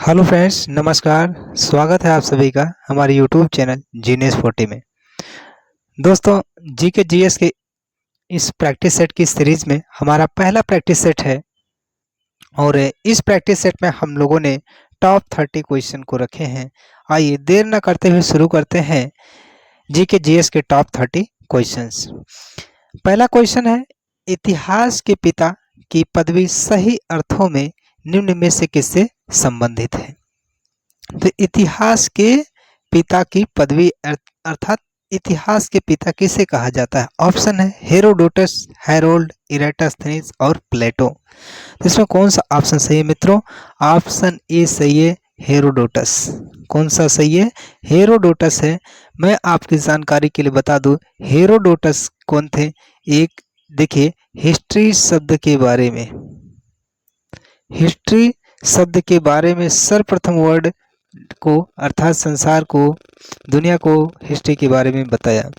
Hello friends, नमस्कार। स्वागत है आप सभी का हमारे यूट्यूब चैनल जीनियस 40 में। दोस्तों, जीके जीएस के इस प्रैक्टिस सेट की सीरीज में हमारा पहला प्रैक्टिस सेट है और इस प्रैक्टिस सेट में हम लोगों ने टॉप 30 क्वेश्चन को रखे हैं। आइए देर न करते हुए शुरू करते हैं जीके जीएस के टॉप 30 क्वेश्चंस। पहला क्वेश्चन है, इतिहास के पिता की पदवी सही अर्थों में निम्न में से किससे संबंधित है? तो इतिहास के पिता की पदवी अर्थात इतिहास के पिता किसे कहा जाता है? ऑप्शन है हेरोडोटस, हेरोल्ड, इराटोस्थेनीज और प्लेटो। तो इसमें कौन सा ऑप्शन सही है मित्रों? ऑप्शन ए सही है, हेरोडोटस। कौन सा सही है? हेरोडोटस है। मैं आपकी जानकारी के लिए बता दूं, हेरोडोटस कौन थे? एक देखिए, हिस्ट्री शब्द के बारे में, हिस्ट्री शब्द के बारे में सर्वप्रथम वर्ड को अर्थात संसार को, दुनिया को हिस्ट्री के बारे में बताया।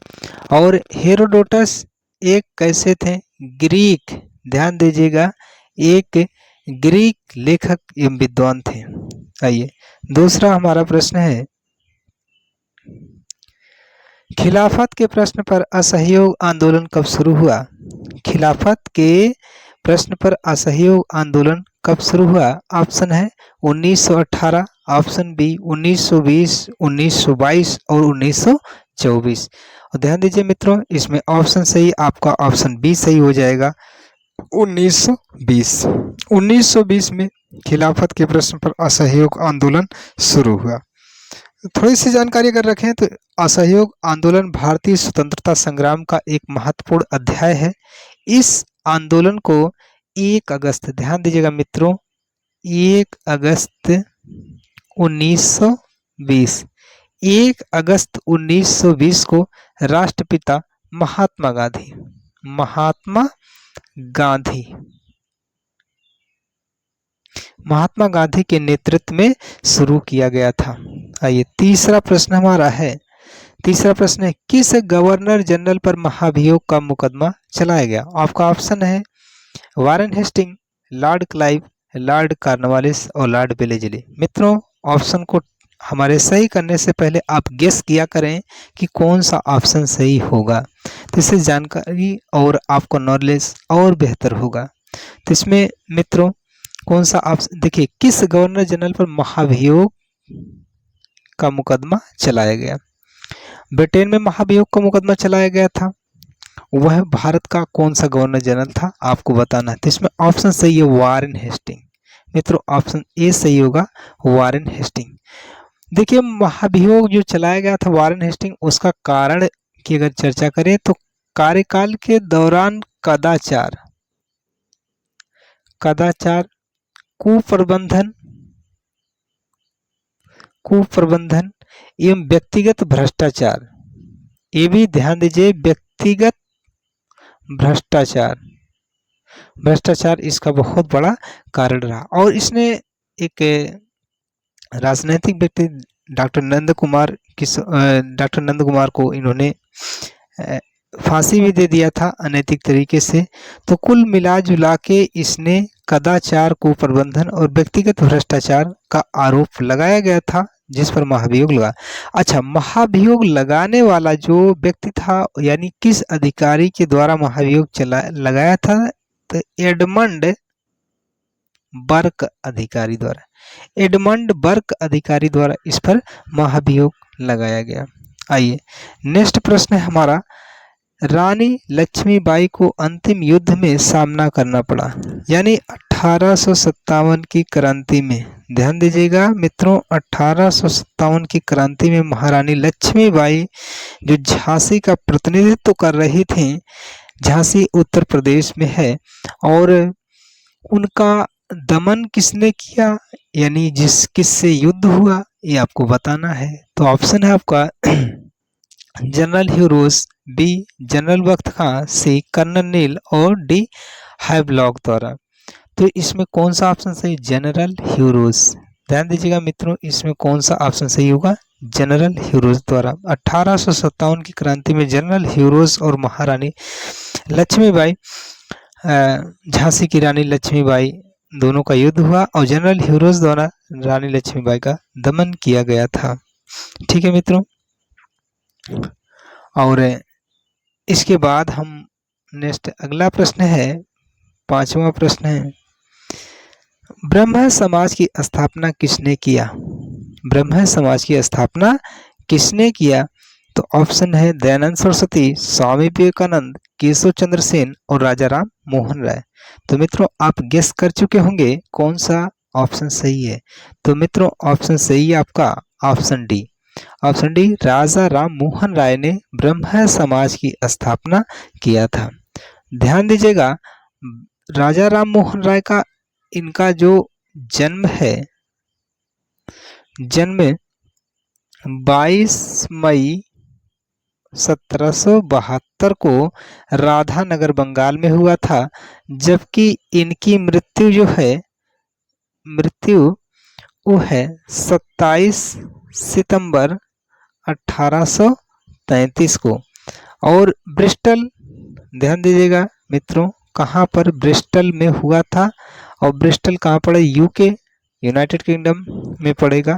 और हेरोडोटस एक कैसे थे? ग्रीक, ध्यान दीजिएगा, एक ग्रीक लेखक एवं विद्वान थे। आइए दूसरा हमारा प्रश्न है, खिलाफत के प्रश्न पर असहयोग आंदोलन कब शुरू हुआ? खिलाफत के प्रश्न पर असहयोग आंदोलन कब शुरू हुआ? ऑप्शन है 1918, ऑप्शन बी 1920, 1922 और 1924। और ध्यान दीजिए मित्रों, इसमें ऑप्शन सही आपका ऑप्शन बी सही हो जाएगा, 1920। 1920 में खिलाफत के प्रश्न पर असहयोग आंदोलन शुरू हुआ। थोड़ी सी जानकारी अगर रखें तो असहयोग आंदोलन भारतीय स्वतंत्रता संग्राम का एक महत्वपूर्ण अध्याय है। इस आंदोलन को 1 अगस्त, ध्यान दीजिएगा मित्रों, 1 अगस्त 1920, 1 अगस्त 1920 को राष्ट्रपिता महात्मा गांधी के नेतृत्व में शुरू किया गया था। आइए तीसरा प्रश्न हमारा है, तीसरा प्रश्न है, किस गवर्नर जनरल पर महाभियोग का मुकदमा चलाया गया? आपका ऑप्शन है Warren Hasting, Lord Clive, Lord Cornwallis और लॉर्ड वेलेस्ली। मित्रों, ऑप्शन को हमारे सही करने से पहले आप गेस किया करें कि कौन सा ऑप्शन सही होगा, तो इससे जानकारी और आपको नॉलेज और बेहतर होगा। तो इसमें मित्रों कौन सा ऑप्शन, देखिए, किस गवर्नर जनरल पर महाभियोग का मुकदमा चलाया गया? ब्रिटेन में महाभियोग का मुकदमा चलाया गया था। वह भारत का कौन सा गवर्नर जनरल था आपको बताना है। तो इसमें ऑप्शन सही है वारेन हेस्टिंग। मित्रों ऑप्शन ए सही होगा, वारेन हेस्टिंग। देखिए, महाभियोग जो चलाया गया था वारेन हेस्टिंग, उसका कारण की अगर चर्चा करें तो कार्यकाल के दौरान कदाचार, कुप्रबंधन एवं व्यक्तिगत भ्रष्टाचार, ये भी ध्यान दीजिए, व्यक्तिगत भ्रष्टाचार इसका बहुत बड़ा कारण रहा। और इसने एक राजनीतिक व्यक्ति डॉक्टर नंद कुमार को इन्होंने फांसी भी दे दिया था अनैतिक तरीके से। तो कुल मिला जुला के इसने कदाचार, कुप्रबंधन और व्यक्तिगत भ्रष्टाचार का आरोप लगाया गया था, जिस पर महाभियोग लगा। अच्छा, महाभियोग लगाने वाला जो व्यक्ति था, यानी किस अधिकारी के द्वारा महाभियोग लगाया था? तो एडमंड बर्क अधिकारी द्वारा इस पर महाभियोग लगाया गया। आइए नेक्स्ट प्रश्न है हमारा, रानी लक्ष्मीबाई को अंतिम युद्ध में सामना करना पड़ा, यानी 1857 की क्रांति में। ध्यान दीजिएगा मित्रों, 1857 की क्रांति में महारानी लक्ष्मीबाई जो झांसी का प्रतिनिधित्व कर रही थी, झांसी उत्तर प्रदेश में है, और उनका दमन किसने किया, यानी किससे युद्ध हुआ, ये आपको बताना है। तो ऑप्शन है आपका जनरल ह्यूरोस, बी जनरल बख्त खां, सी कर्नल नील और डी हैवलॉक द्वारा। तो इसमें कौन सा ऑप्शन सही? जनरल ह्यूरोस। ध्यान दीजिएगा मित्रों, इसमें कौन सा ऑप्शन सही होगा? जनरल ह्यूरोस द्वारा। 1857 की क्रांति में जनरल ह्यूरोस और महारानी लक्ष्मीबाई, झांसी की रानी लक्ष्मीबाई दोनों का युद्ध हुआ और जनरल ह्यूरोस द्वारा रानी लक्ष्मीबाई का दमन किया गया था। ठीक है मित्रों, और इसके बाद हम नेक्स्ट अगला प्रश्न है, 5वां प्रश्न है, ब्रह्म समाज की स्थापना किसने किया? ब्रह्म समाज की स्थापना किसने किया? तो ऑप्शन है दयानंद सरस्वती, स्वामी विवेकानंद, केशव चंद्र सेन और राजा राम मोहन राय। तो मित्रों आप गेस कर चुके होंगे कौन सा ऑप्शन सही है। तो मित्रों ऑप्शन सही है आपका ऑप्शन डी। ऑप्शन डी, राजा राम मोहन राय ने ब्रह्म समाज की स्थापना किया था। ध्यान दीजिएगा, राजा राम मोहन राय का इनका जो जन्म है, जन्म 22 मई 1772 को राधानगर बंगाल में हुआ था, जबकि इनकी मृत्यु जो है, मृत्यु वो है 27 सितंबर 1833 को। और ब्रिस्टल, ध्यान दीजिएगा मित्रों, कहाँ पर? ब्रिस्टल में हुआ था। और ब्रिस्टल कहाँ पड़े? यूके, यूनाइटेड किंगडम में पड़ेगा।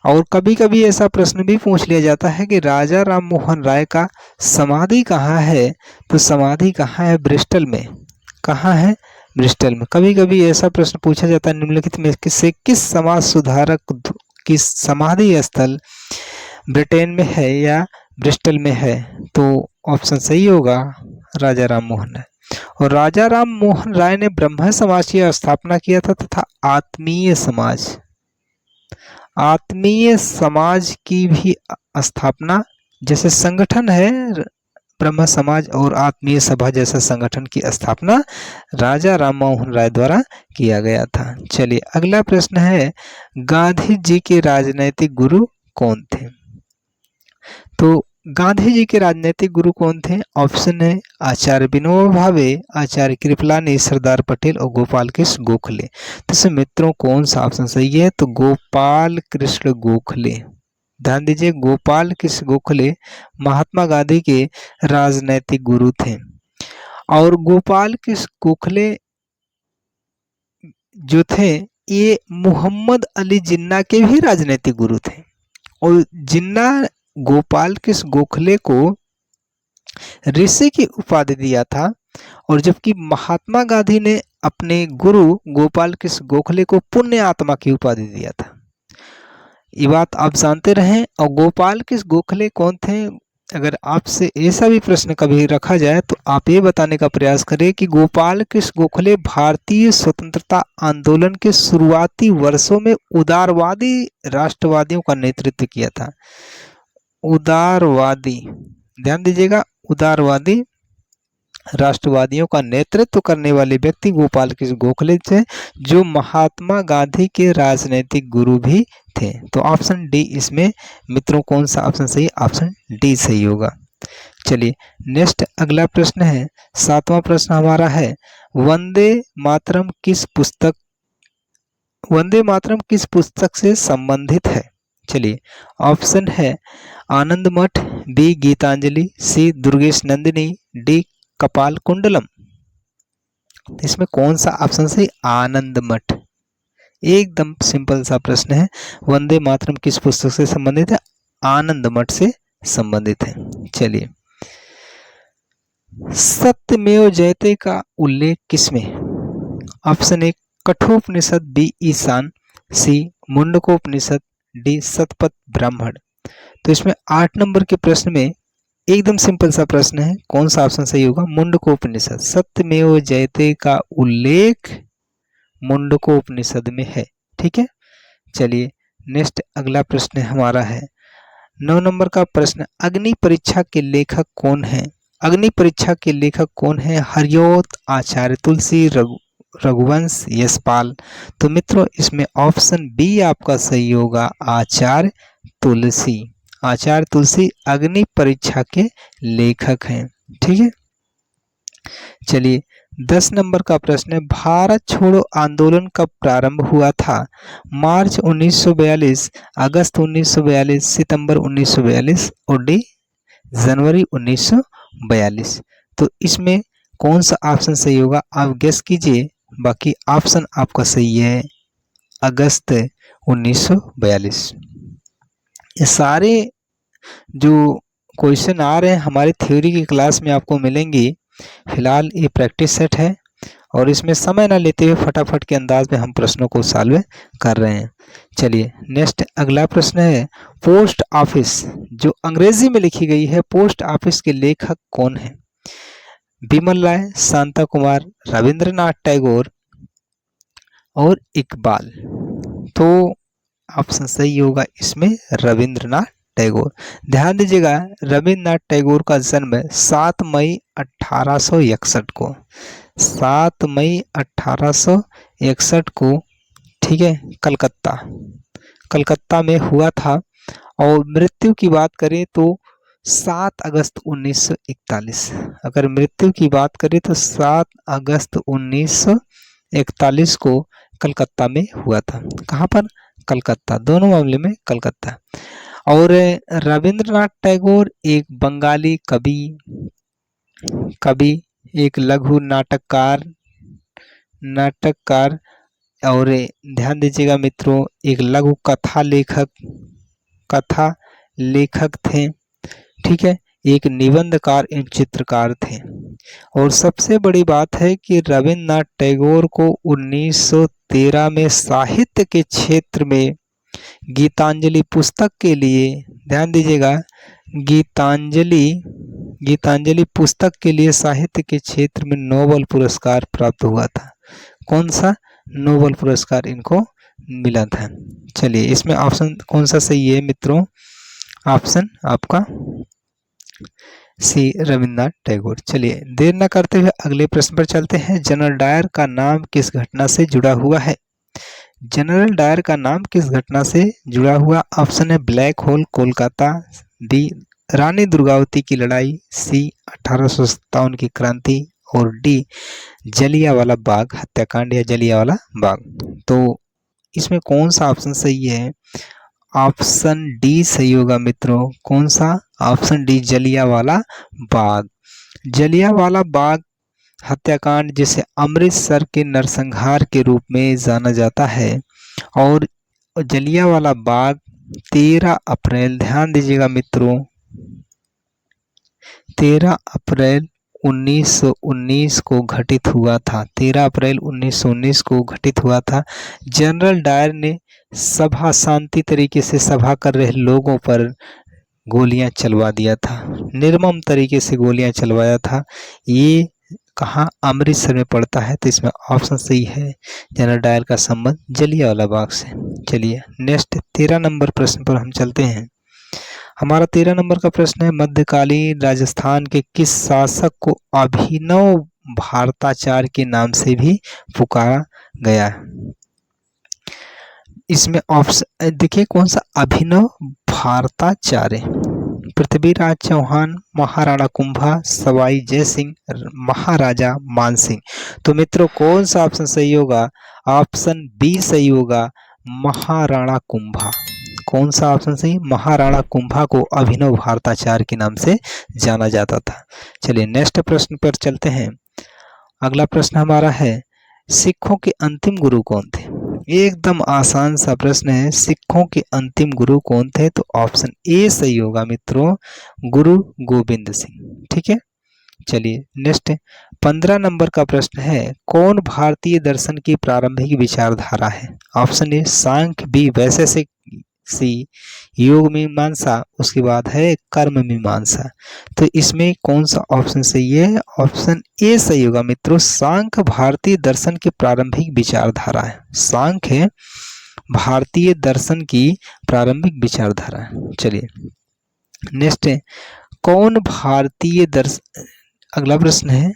और कभी कभी ऐसा प्रश्न भी पूछ लिया जाता है कि राजा राम मोहन राय का समाधि कहाँ है? तो समाधि कहाँ है? ब्रिस्टल में। कहाँ है? ब्रिस्टल में। कभी कभी ऐसा प्रश्न पूछा जाता है निम्नलिखित में से किस समाज सुधारक की समाधि स्थल ब्रिटेन में है या ब्रिस्टल में है? तो ऑप्शन सही होगा राजा राम मोहन राय। और राजा राम मोहन राय ने ब्रह्म समाज की स्थापना किया था तथा आत्मीय समाज, आत्मीय समाज की भी स्थापना, जैसे संगठन है ब्रह्म समाज और आत्मीय सभा जैसा संगठन की स्थापना राजा राम मोहन राय द्वारा किया गया था। चलिए अगला प्रश्न है, गांधी जी के राजनैतिक गुरु कौन थे? तो गांधी जी के राजनीतिक गुरु कौन थे? ऑप्शन है आचार्य विनोबा भावे, आचार्य कृपलानी, सरदार पटेल और गोपाल कृष्ण गोखले। तो मित्रों कौन सा ऑप्शन सही है? तो गोपाल कृष्ण गोखले। ध्यान दीजिए, गोपाल कृष्ण गोखले महात्मा गांधी के राजनैतिक गुरु थे। और गोपाल कृष्ण गोखले जो थे ये मोहम्मद अली जिन्ना के भी राजनैतिक गुरु थे। और जिन्ना गोपाल कृष्ण गोखले को ऋषि की उपाधि दिया था, और जबकि महात्मा गांधी ने अपने गुरु गोपाल कृष्ण गोखले को पुण्य आत्मा की उपाधि दिया था। ये बात आप जानते रहें। और गोपाल कृष्ण गोखले कौन थे? अगर आपसे ऐसा भी प्रश्न कभी रखा जाए तो आप ये बताने का प्रयास करें कि गोपाल कृष्ण गोखले भारतीय स्वतंत्रता आंदोलन के शुरुआती वर्षों में उदारवादी राष्ट्रवादियों का नेतृत्व किया था। उदारवादी, ध्यान दीजिएगा, उदारवादी राष्ट्रवादियों का नेतृत्व करने वाले व्यक्ति गोपाल कृष्ण गोखले थे, जो महात्मा गांधी के राजनीतिक गुरु भी थे। तो ऑप्शन डी इसमें मित्रों कौन सा ऑप्शन सही? ऑप्शन डी सही होगा। चलिए नेक्स्ट अगला प्रश्न है, 7वां प्रश्न हमारा है, वंदे मातरम किस पुस्तक से संबंधित है? चलिए ऑप्शन है आनंद मठ, बी गीतांजलि, सी दुर्गेश नंदिनी, डी कपाल कुंडलम। इसमें कौन सा ऑप्शन सही? आनंद मठ। एकदम सिंपल सा प्रश्न है, वंदे मातरम किस पुस्तक से संबंधित है? आनंद मठ से संबंधित है। चलिए, सत्यमेव जयते का उल्लेख किसमें? Option A Kathopanishad, B Ishan, C Mundakopanishad, D Shatapatha Brahmana. तो इसमें 8 नंबर के प्रश्न में एकदम सिंपल सा प्रश्न है, कौन सा ऑप्शन सही होगा? मुंडकोपनिषद। सत्यमेव जयते का उल्लेख मुंडकोपनिषद में है। ठीक है, चलिए नेक्स्ट अगला प्रश्न हमारा है 9 नंबर का प्रश्न, अग्नि परीक्षा के लेखक कौन है? अग्नि परीक्षा के लेखक कौन है? हरियोत, आचार्य तुलसी, रघुवंश, यशपाल। तो मित्रों इसमें ऑप्शन बी आपका सही होगा, आचार्य तुलसी। आचार्य तुलसी अग्नि परीक्षा के लेखक हैं। ठीक है, चलिए 10 नंबर का प्रश्न है, भारत छोड़ो आंदोलन कब प्रारंभ हुआ था? मार्च 1942, अगस्त 1942, सितंबर 1942 और डी जनवरी 1942। तो इसमें कौन सा ऑप्शन सही होगा? आप गेस कीजिए, बाकी ऑप्शन आपका सही है, अगस्त 1942। ये सारे जो क्वेश्चन आ रहे हैं हमारी थ्योरी की क्लास में आपको मिलेंगे। फिलहाल ये प्रैक्टिस सेट है और इसमें समय ना लेते हुए फटाफट के अंदाज में हम प्रश्नों को सॉल्व कर रहे हैं। चलिए नेक्स्ट अगला प्रश्न है, पोस्ट ऑफिस जो अंग्रेजी में लिखी गई है, पोस्ट ऑफिस के लेखक कौन है? बिमल राय, शांता कुमार, रविंद्रनाथ टैगोर और इकबाल। तो ऑप्शन सही होगा इसमें रविंद्रनाथ टैगोर। ध्यान दीजिएगा, रविंद्रनाथ टैगोर का जन्म 7 मई 1861 को, 7 मई 1861 को, ठीक है, कलकत्ता में हुआ था। और मृत्यु की बात करें तो 7 अगस्त 1941। अगर मृत्यु की बात करें तो 7 अगस्त 1941 को कलकत्ता में हुआ था। कहाँ पर? कलकत्ता, दोनों मामले में कलकत्ता। और रविंद्रनाथ टैगोर एक बंगाली कवि, एक लघु नाटककार और ध्यान दीजिएगा मित्रों, एक लघु कथा लेखक थे, ठीक है, एक निबंधकार एवं चित्रकार थे। और सबसे बड़ी बात है कि रविंद्रनाथ टैगोर को 1913 में साहित्य के क्षेत्र में गीतांजलि पुस्तक के लिए, ध्यान दीजिएगा, गीतांजलि पुस्तक के लिए साहित्य के क्षेत्र में नोबेल पुरस्कार प्राप्त हुआ था। कौन सा नोबेल पुरस्कार इनको मिला था? चलिए इसमें ऑप्शन कौन सा सही है मित्रों? ऑप्शन आपका सी, रविंद्रनाथ टैगोर। चलिए देर न करते हुए अगले प्रश्न पर चलते हैं। जनरल डायर का नाम किस घटना से जुड़ा हुआ है? जनरल डायर का नाम किस घटना से जुड़ा हुआ? ऑप्शन है black hole Kolkata, B Rani Durgavati की लड़ाई, सी 1857 की क्रांति और डी जलियांवाला बाग हत्याकांड या जलियांवाला बाग। तो इसमें कौन सा ऑप्शन सही है? ऑप्शन डी सही होगा मित्रों। कौन सा? Option D Jallianwala Bagh. जलियांवाला बाग हत्याकांड जिसे अमृतसर के नरसंहार के रूप में जाना जाता है। और जलियांवाला बाग 13 अप्रैल, ध्यान दीजिएगा मित्रों, 13 अप्रैल 1919 को घटित हुआ था। 13 अप्रैल 1919 को घटित हुआ था। जनरल डायर ने सभा शांति तरीके से सभा कर रहे लोगों पर गोलियां चलवा दिया था, निर्मम तरीके से गोलियां चलवाया था। ये कहाँ? अमृतसर में पड़ता है। तो इसमें ऑप्शन सही है, जनरल डायर का संबंध जलियांवाला बाग से। चलिए नेक्स्ट 13 नंबर प्रश्न पर हम चलते हैं। हमारा 13 नंबर का प्रश्न है, मध्यकालीन राजस्थान के किस शासक को अभिनव भारताचार्य के नाम से भी पुकारा गया है? इसमें ऑप्शन देखिए, कौन सा? अभिनव भारताचार्य। पृथ्वीराज चौहान, महाराणा कुंभा, सवाई जय सिंह, महाराजा मानसिंह। तो मित्रों कौन सा ऑप्शन सही होगा? ऑप्शन बी सही होगा, महाराणा कुंभा। कौन सा ऑप्शन सही? महाराणा कुंभा को अभिनव भारताचार्य के नाम से जाना जाता था। चलिए नेक्स्ट प्रश्न पर चलते हैं। अगला प्रश्न हमारा है, सिखों के अंतिम गुरु कौन थे? एकदम आसान सा प्रश्न है, सिखों के अंतिम गुरु कौन थे? तो ऑप्शन ए सही होगा मित्रों, गुरु गोविंद सिंह। ठीक है, चलिए नेक्स्ट 15 नंबर का प्रश्न है, कौन भारतीय दर्शन की प्रारंभिक विचारधारा है? ऑप्शन ए सांख्य, बी वैशेषिक, सी योग मीमांसा, उसके बाद है कर्म मीमांसा। तो इसमें कौन सा ऑप्शन सही है? ऑप्शन ए सही होगा मित्रों, सांख्य भारतीय दर्शन की प्रारंभिक विचारधारा है। सांख्य भारतीय दर्शन की प्रारंभिक विचारधारा है। चलिए नेक्स्ट है, कौन भारतीय दर्शन, अगला प्रश्न है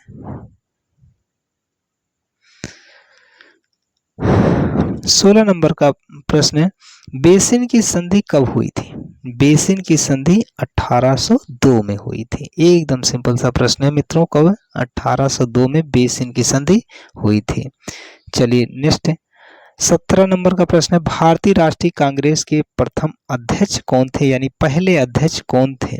16 नंबर का प्रश्न है, बेसिन की संधि कब हुई थी? बेसिन की संधि 1802 में हुई थी। एकदम सिंपल सा प्रश्न है मित्रों, कब? 1802 में बेसिन की संधि हुई थी। चलिए नेक्स्ट 17 नंबर का प्रश्न है, भारतीय राष्ट्रीय कांग्रेस के प्रथम अध्यक्ष कौन थे, यानी पहले अध्यक्ष कौन थे?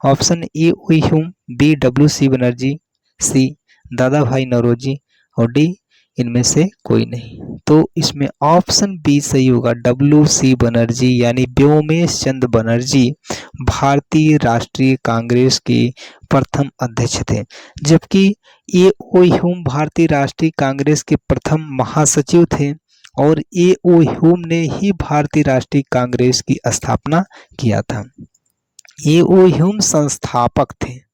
ऑप्शन ए हुम, बी डब्ल्यू सी बनर्जी, सी दादा भाई नौरोजी और डी इनमें से कोई नहीं। तो इसमें ऑप्शन बी सही होगा, WC बनर्जी यानी व्योमेश चंद्र बनर्जी भारतीय राष्ट्रीय कांग्रेस के प्रथम अध्यक्ष थे, जबकि A.O. ह्यूम भारतीय राष्ट्रीय कांग्रेस के प्रथम महासचिव थे और A.O. ह्यूम ने ही भारतीय राष्ट्रीय कांग्रेस की स्थापना किया था। A.O. ह्यूम संस्थापक थे,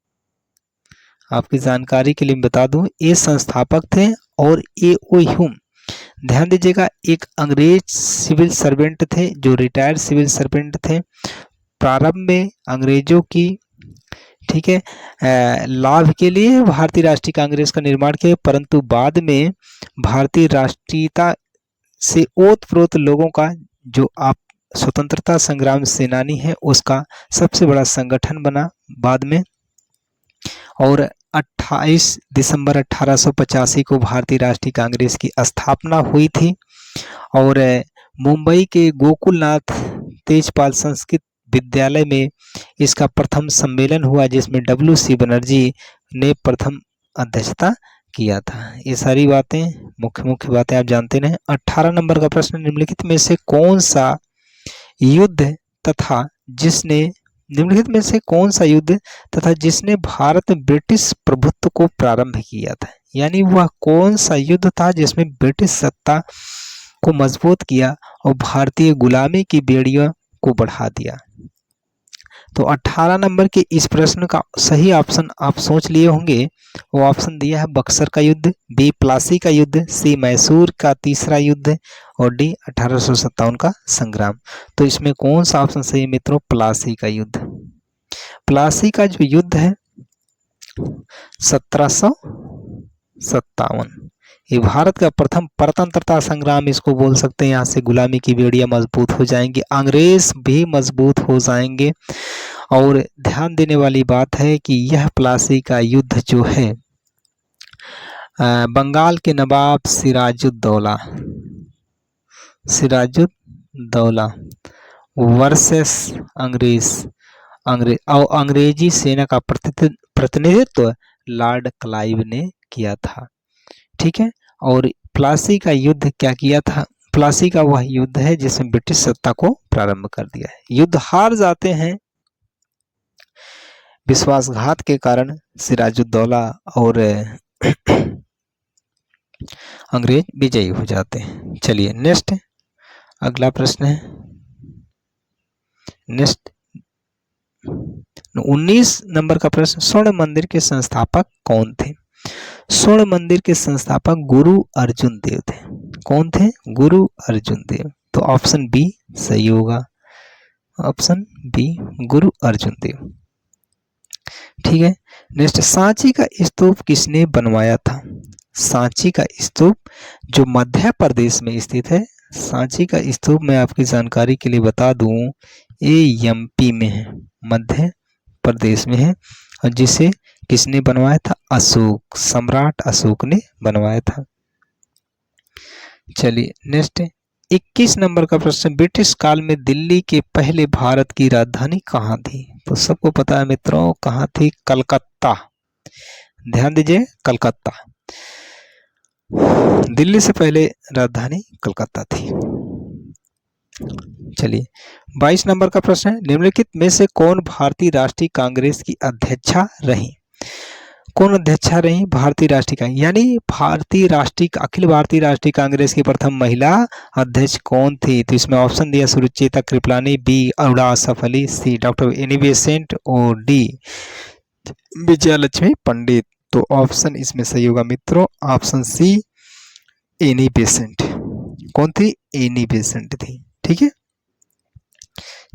आपकी जानकारी के लिए बता दूं, ये संस्थापक थे और A.O. ह्यूम, ध्यान दीजिएगा, एक अंग्रेज सिविल सर्वेंट थे जो रिटायर्ड सिविल सर्वेंट थे। प्रारंभ में अंग्रेजों की, ठीक है, लाभ के लिए भारतीय राष्ट्रीय कांग्रेस का निर्माण किया, परंतु बाद में भारतीय राष्ट्रीयता से ओतप्रोत लोगों का, जो आप स्वतंत्रता संग्राम सेनानी है, उसका सबसे बड़ा संगठन बना बाद में। और 28 दिसंबर 1885 को भारतीय राष्ट्रीय कांग्रेस की स्थापना हुई थी और मुंबई के गोकुलनाथ तेजपाल संस्कृत विद्यालय में इसका प्रथम सम्मेलन हुआ, जिसमें WC बनर्जी ने प्रथम अध्यक्षता किया था। ये सारी बातें, मुख्य बातें आप जानते हैं। 18 नंबर का प्रश्न, निम्नलिखित में से कौन सा युद्ध तथा जिसने भारत में ब्रिटिश प्रभुत्व को प्रारंभ किया था, यानी वह कौन सा युद्ध था जिसमें ब्रिटिश सत्ता को मजबूत किया और भारतीय गुलामी की बेड़ियों को बढ़ा दिया। तो 18 नंबर के इस प्रश्न का सही ऑप्शन आप सोच लिए होंगे, वो ऑप्शन दिया है बक्सर का युद्ध, B प्लासी का युद्ध, C मैसूर का तीसरा युद्ध और D 1857 का संग्राम। तो इसमें कौन सा ऑप्शन सही है मित्रों? प्लासी का युद्ध। प्लासी का जो युद्ध है 1757, ये भारत का प्रथम स्वतंत्रता संग्राम इसको बोल सकते हैं। यहाँ से गुलामी की बेड़ियां मजबूत हो जाएंगी, अंग्रेज भी मजबूत हो जाएंगे। और ध्यान देने वाली बात है कि यह प्लासी का युद्ध जो है बंगाल के नवाब सिराजुद्दौला वर्सेस अंग्रेजी सेना का प्रतिनिधित्व लॉर्ड क्लाइव ने किया था, ठीक है। और प्लासी का युद्ध क्या किया था? प्लासी का वह युद्ध है जिसमें ब्रिटिश सत्ता को प्रारंभ कर दिया है। युद्ध हार जाते हैं विश्वासघात के कारण सिराजुद्दौला और अंग्रेज विजयी हो जाते हैं। चलिए नेक्स्ट, अगला प्रश्न है नेक्स्ट 19 नंबर का प्रश्न, स्वर्ण मंदिर के संस्थापक कौन थे? स्वर्ण मंदिर के संस्थापक गुरु अर्जुन देव थे। कौन थे? गुरु अर्जुन देव। तो ऑप्शन बी सही होगा, ऑप्शन बी गुरु अर्जुन देव, ठीक है। नेक्स्ट, सांची का स्तूप किसने बनवाया था? सांची का स्तूप जो मध्य प्रदेश में स्थित है, सांची का स्तूप मैं आपकी जानकारी के लिए बता दूं, ये MP में है, मध्य प्रदेश में है, और जिसे किसने बनवाया था? अशोक, सम्राट अशोक ने बनवाया था। चलिए नेक्स्ट 21 नंबर का प्रश्न, ब्रिटिश काल में दिल्ली के पहले भारत की राजधानी कहाँ थी? तो सबको पता है मित्रों, कहाँ थी? कलकत्ता। ध्यान दीजिए, कलकत्ता। दिल्ली से पहले राजधानी कलकत्ता थी। चलिए 22 नंबर का प्रश्न है, निम्नलिखित में से कौन भारतीय राष्ट्रीय कांग्रेस की अध्यक्षा रही? कौन अध्यक्षा रही भारतीय राष्ट्रीय कांग्रेस, यानी अखिल भारतीय राष्ट्रीय कांग्रेस की प्रथम महिला अध्यक्ष कौन थी? तो इसमें ऑप्शन दिया Sucheta Kripalani, B Aruna Asaf Ali, C doctor Annie Besant और D विजयलक्ष्मी पंडित। तो ऑप्शन इसमें सही होगा मित्रों, ऑप्शन C एनी बेसेंट। कौन थी? एनी बेसेंट थी, ठीक है।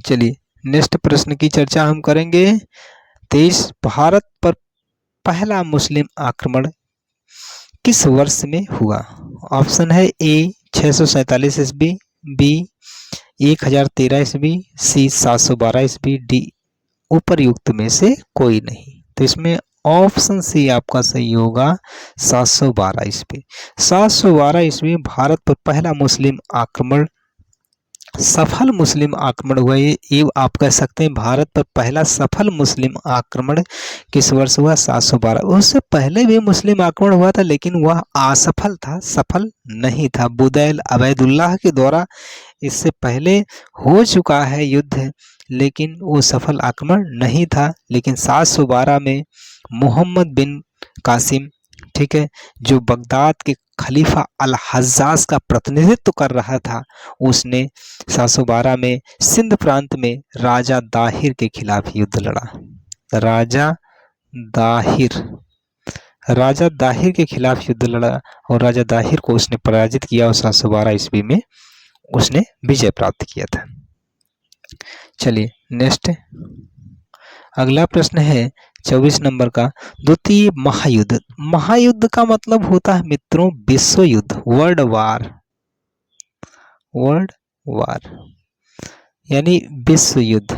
चलिए नेक्स्ट प्रश्न की चर्चा हम करेंगे। 23, भारत पर पहला मुस्लिम आक्रमण किस वर्ष में हुआ? ऑप्शन है A 647 ईस्वी, B 1013 ईस्वी, C 712 ईस्वी, D उपरयुक्त में से कोई नहीं। तो इसमें ऑप्शन C आपका सही होगा, 712 ईस्वी। 712 ईस्वी भारत पर पहला मुस्लिम आक्रमण सफल मुस्लिम आक्रमण हुआ, ये आप कह सकते हैं भारत पर पहला सफल मुस्लिम आक्रमण किस वर्ष हुआ? 712। उससे पहले भी मुस्लिम आक्रमण हुआ था लेकिन वह असफल था, सफल नहीं था। बुदैल अबैदुल्लाह के द्वारा इससे पहले हो चुका है युद्ध, लेकिन वो सफल आक्रमण नहीं था। लेकिन 712 में मोहम्मद बिन कासिम, ठीक है, जो बगदाद के खलीफा अल हज्जाज का प्रतिनिधित्व कर रहा था, उसने 712 में सिंध प्रांत में राजा दाहिर के खिलाफ युद्ध लड़ा। राजा दाहिर के खिलाफ युद्ध लड़ा और राजा दाहिर को उसने पराजित किया और 712 ईस्वी में उसने विजय प्राप्त किया था। चलिए नेक्स्ट, अगला प्रश्न है 24 नंबर का, द्वितीय महायुद्ध। महायुद्ध का मतलब होता है मित्रों विश्व युद्ध, वर्ल्ड वार यानी विश्व युद्ध।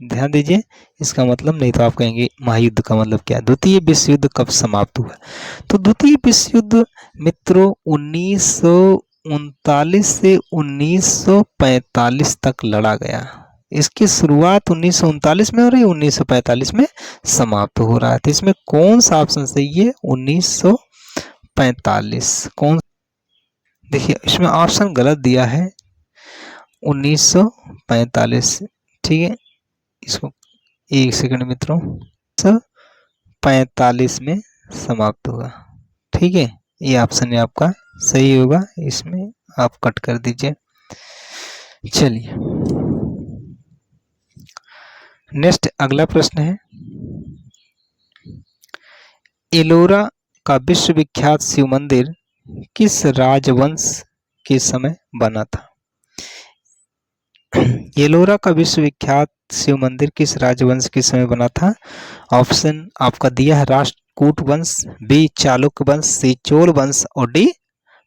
ध्यान दीजिए, इसका मतलब नहीं तो आप कहेंगे महायुद्ध का मतलब क्या है। द्वितीय विश्व युद्ध कब समाप्त हुआ? तो द्वितीय विश्व युद्ध मित्रों 1939 से 1945 तक लड़ा गया। इसकी शुरुआत 1939 में हो रही है, 1945 में समाप्त हो रहा है। तो इसमें कौन सा ऑप्शन सही है? 1945। कौन? देखिए इसमें ऑप्शन गलत दिया है 1945, ठीक है। इसको एक सेकंड मित्रों, 1945 में समाप्त हुआ, ठीक है। ये ऑप्शन है आपका सही होगा, इसमें आप कट कर दीजिए। चलिए नेक्स्ट, अगला प्रश्न है, एलोरा का विश्वविख्यात शिव मंदिर किस राजवंश के समय बना था? एलोरा का विश्वविख्यात शिव मंदिर किस राजवंश के समय बना था? ऑप्शन आपका दिया है राष्ट्रकूट वंश, बी चालुक्य वंश, सी चोल वंश और डी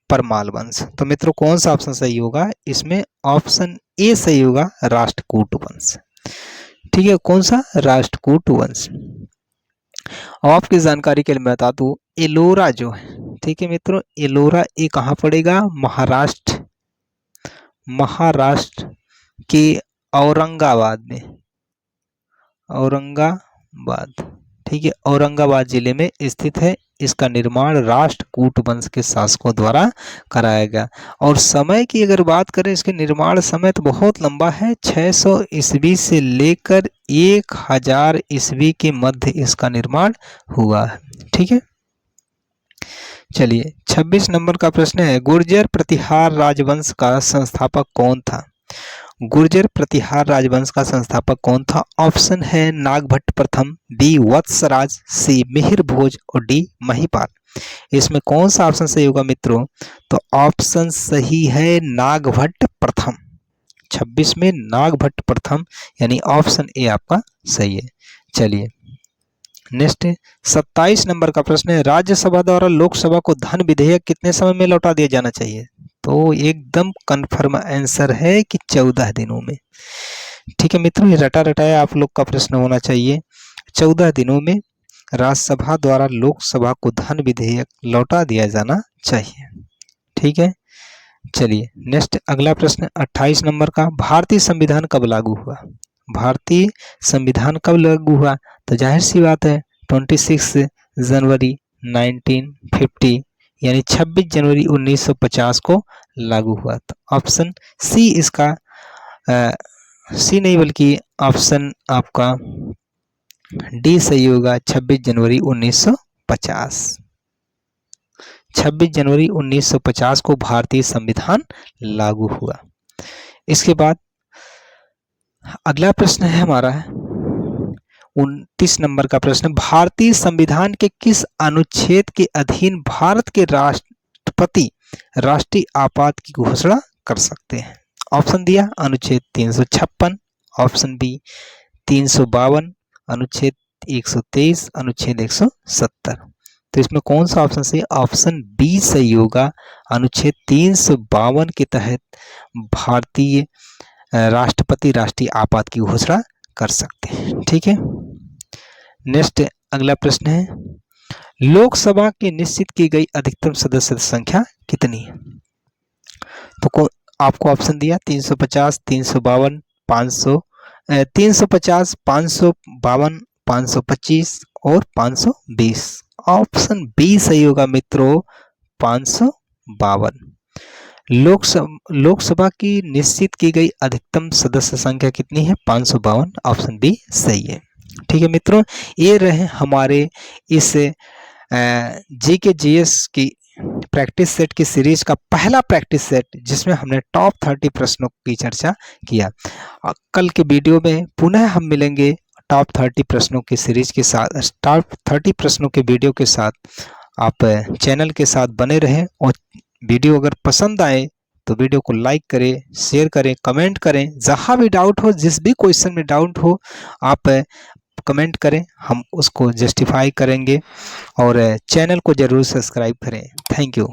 परमाल वंश। तो मित्रों कौन सा ऑप्शन सही होगा? इसमें ऑप्शन ए सही होगा, राष्ट्रकूट वंश, ठीक है। कौन सा? राष्ट्रकूट वंश। और आपकी जानकारी के लिए मैं बता दूं, एलोरा जो है, ठीक है मित्रों, एलोरा ये कहाँ पड़ेगा? महाराष्ट्र के औरंगाबाद में, ठीक है, औरंगाबाद जिले में स्थित है। इसका निर्माण राष्ट्रकूट वंश के शासकों द्वारा कराया गया। और समय की अगर बात करें, इसके निर्माण समय तो बहुत लंबा है, 600 ईस्वी से लेकर 1000 ईस्वी के मध्य इसका निर्माण हुआ है, ठीक है। चलिए 26 नंबर का प्रश्न है, गुर्जर प्रतिहार राजवंश का संस्थापक कौन था? गुर्जर प्रतिहार राजवंश का संस्थापक कौन था? ऑप्शन है नागभट्ट प्रथम, बी वत्सराज, सी मिहिर भोज और डी महिपाल। इसमें कौन सा ऑप्शन सही होगा मित्रों? तो ऑप्शन सही है नागभट्ट प्रथम। 26 में नागभट्ट प्रथम, यानी ऑप्शन ए आपका सही है। चलिए नेक्स्ट 27 नंबर का प्रश्न है, राज्यसभा द्वारा लोकसभा को धन विधेयक कितने समय में लौटा दिया जाना चाहिए? तो एकदम कंफर्म आंसर है कि 14 दिनों में, ठीक है मित्रों। ये रटा रटाया आप लोग का प्रश्न होना चाहिए। 14 दिनों में राज्यसभा द्वारा लोकसभा को धन विधेयक लौटा दिया जाना चाहिए, ठीक है। चलिए नेक्स्ट, अगला प्रश्न 28 नंबर का, भारतीय संविधान कब लागू हुआ? भारतीय संविधान कब लागू हुआ? तो जाहिर सी बात है 26 जनवरी 1950, यानी 26 जनवरी 1950 को लागू हुआ था। ऑप्शन सी इसका सी नहीं बल्कि ऑप्शन आपका डी सही होगा, 26 जनवरी 1950। 26 जनवरी 1950 को भारतीय संविधान लागू हुआ। इसके बाद अगला प्रश्न है हमारा 29 नंबर का प्रश्न, भारतीय संविधान के किस अनुच्छेद के अधीन भारत के राष्ट्रपति राष्ट्रीय आपात की घोषणा कर सकते हैं? ऑप्शन दिया अनुच्छेद 356, ऑप्शन बी 352, अनुच्छेद 123, अनुच्छेद 170। तो इसमें कौन सा ऑप्शन सही? ऑप्शन बी सही होगा, अनुच्छेद 352 के तहत भारतीय राष्ट्रपति राष्ट्रीय आपात की घोषणा कर सकते हैं, ठीक है। नेक्स्ट अगला प्रश्न है, लोकसभा की निश्चित की गई अधिकतम सदस्य संख्या कितनी है? तो आपको ऑप्शन दिया 350, 352, 500, 350, 552, 525 और 520। ऑप्शन बी सही होगा मित्रों, 552। लोकसभा की निश्चित की गई अधिकतम सदस्य संख्या कितनी है? 552। ऑप्शन बी सही है। ठीक है मित्रों, ये रहे हमारे इस जीके जीएस की प्रैक्टिस सेट की सीरीज का पहला प्रैक्टिस सेट, जिसमें हमने टॉप 30 प्रश्नों की चर्चा किया। कल के वीडियो में पुनः हम मिलेंगे टॉप 30 प्रश्नों की सीरीज के साथ, टॉप 30 प्रश्नों के वीडियो के साथ। आप चैनल के साथ बने रहें और वीडियो अगर पसंद आए तो वीडियो को लाइक करें, शेयर करें, कमेंट करें। जहां भी डाउट हो, जिस भी क्वेश्चन में डाउट हो, आप कमेंट करें, हम उसको जस्टिफाई करेंगे। और चैनल को जरूर सब्सक्राइब करें। Thank you.